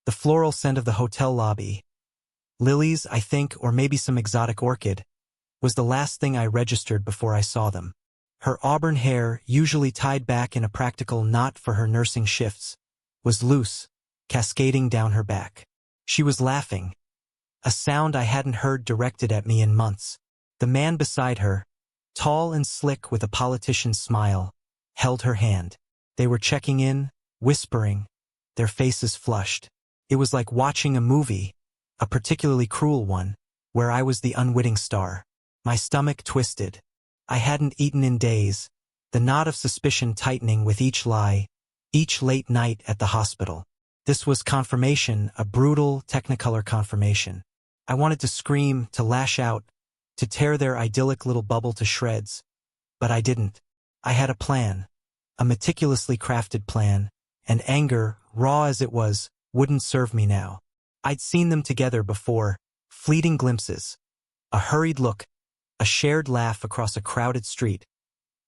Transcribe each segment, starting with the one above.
The floral scent of the hotel lobby, lilies, I think, or maybe some exotic orchid, was the last thing I registered before I saw them. Her auburn hair, usually tied back in a practical knot for her nursing shifts, was loose, cascading down her back. She was laughing, a sound I hadn't heard directed at me in months. The man beside her, tall and slick with a politician's smile, held her hand. They were checking in, whispering, their faces flushed. It was like watching a movie, a particularly cruel one, where I was the unwitting star. My stomach twisted. I hadn't eaten in days, the knot of suspicion tightening with each lie, each late night at the hospital. This was confirmation, a brutal Technicolor confirmation. I wanted to scream, to lash out, to tear their idyllic little bubble to shreds. But I didn't. I had a plan, a meticulously crafted plan, and anger, raw as it was, wouldn't serve me now. I'd seen them together before, fleeting glimpses, a hurried look, a shared laugh across a crowded street,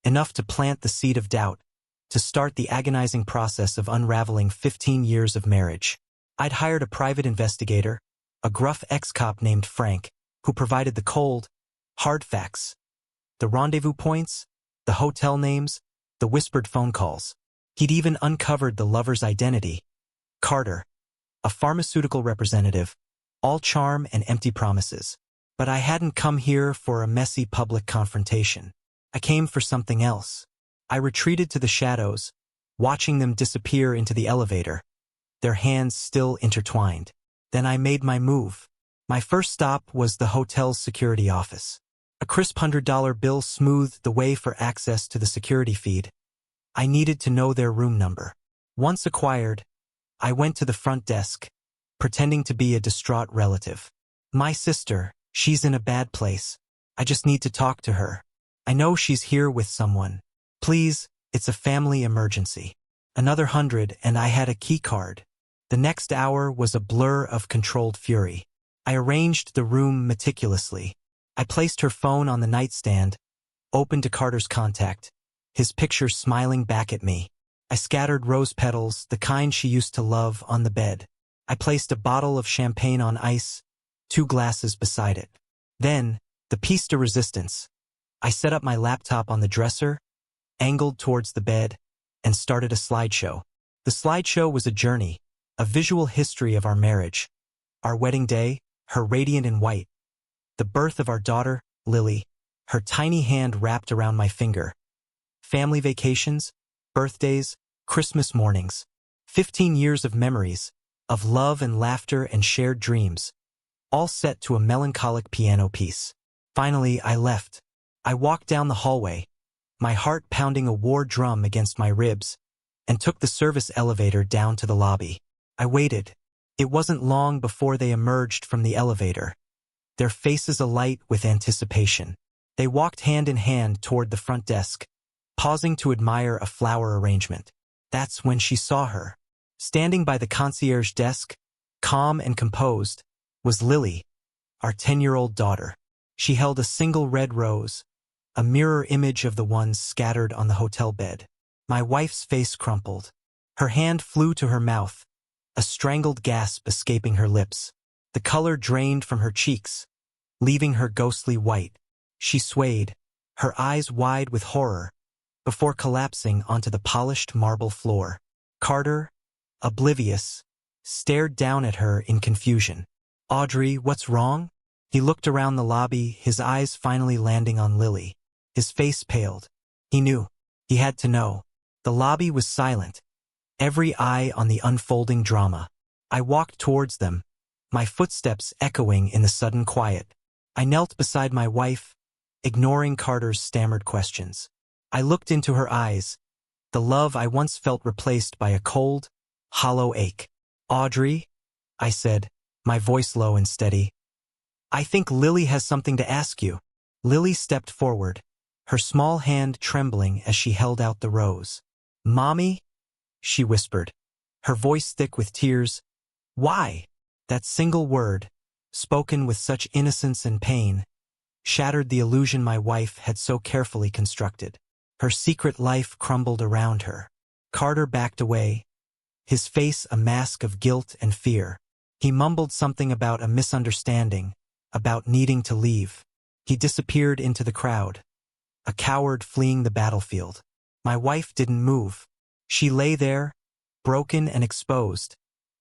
enough to plant the seed of doubt, to start the agonizing process of unraveling 15 years of marriage. I'd hired a private investigator, a gruff ex-cop named Frank, who provided the cold, hard facts, the rendezvous points, the hotel names, the whispered phone calls. He'd even uncovered the lover's identity, Carter, a pharmaceutical representative, all charm and empty promises. But I hadn't come here for a messy public confrontation. I came for something else. I retreated to the shadows, watching them disappear into the elevator, their hands still intertwined. Then I made my move. My first stop was the hotel's security office. A crisp $100 bill smoothed the way for access to the security feed. I needed to know their room number. Once acquired, I went to the front desk, pretending to be a distraught relative. My sister, she's in a bad place. I just need to talk to her. I know she's here with someone. Please, it's a family emergency. Another 100 and I had a key card. The next hour was a blur of controlled fury. I arranged the room meticulously. I placed her phone on the nightstand, open to Carter's contact, his picture smiling back at me. I scattered rose petals, the kind she used to love, on the bed. I placed a bottle of champagne on ice, 2 glasses beside it. Then, the piece de resistance. I set up my laptop on the dresser, angled towards the bed, and started a slideshow. The slideshow was a journey, a visual history of our marriage. Our wedding day, her radiant in white. The birth of our daughter, Lily, her tiny hand wrapped around my finger. Family vacations, birthdays, Christmas mornings. 15 years of memories, of love and laughter and shared dreams, all set to a melancholic piano piece. Finally, I left. I walked down the hallway, my heart pounding a war drum against my ribs, and took the service elevator down to the lobby. I waited. It wasn't long before they emerged from the elevator, their faces alight with anticipation. They walked hand in hand toward the front desk, pausing to admire a flower arrangement. That's when she saw her. Standing by the concierge desk, calm and composed, was Lily, our 10-year-old daughter. She held a single red rose, a mirror image of the ones scattered on the hotel bed. My wife's face crumpled. Her hand flew to her mouth, a strangled gasp escaping her lips. The color drained from her cheeks, leaving her ghostly white. She swayed, her eyes wide with horror, before collapsing onto the polished marble floor. Carter, oblivious, stared down at her in confusion. "Audrey, what's wrong?" He looked around the lobby, his eyes finally landing on Lily. His face paled. He knew. He had to know. The lobby was silent, every eye on the unfolding drama. I walked towards them, my footsteps echoing in the sudden quiet. I knelt beside my wife, ignoring Carter's stammered questions. I looked into her eyes, the love I once felt replaced by a cold, hollow ache. "Audrey," I said, my voice low and steady, "I think Lily has something to ask you." Lily stepped forward, her small hand trembling as she held out the rose. "Mommy?" she whispered, her voice thick with tears. "Why?" That single word, spoken with such innocence and pain, shattered the illusion my wife had so carefully constructed. Her secret life crumbled around her. Carter backed away, his face a mask of guilt and fear. He mumbled something about a misunderstanding, about needing to leave. He disappeared into the crowd, a coward fleeing the battlefield. My wife didn't move. She lay there, broken and exposed,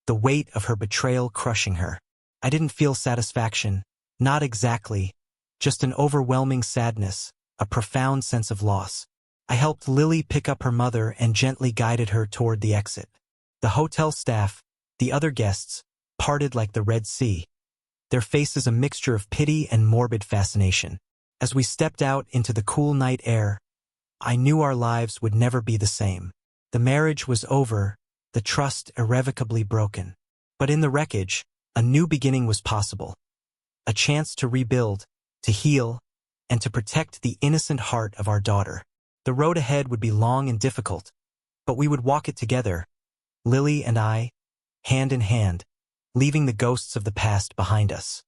the weight of her betrayal crushing her. I didn't feel satisfaction, not exactly, just an overwhelming sadness, a profound sense of loss. I helped Lily pick up her mother and gently guided her toward the exit. The hotel staff, the other guests, parted like the Red Sea, their faces a mixture of pity and morbid fascination. As we stepped out into the cool night air, I knew our lives would never be the same. The marriage was over, the trust irrevocably broken. But in the wreckage, a new beginning was possible. A chance to rebuild, to heal, and to protect the innocent heart of our daughter. The road ahead would be long and difficult, but we would walk it together, Lily and I, hand in hand, leaving the ghosts of the past behind us.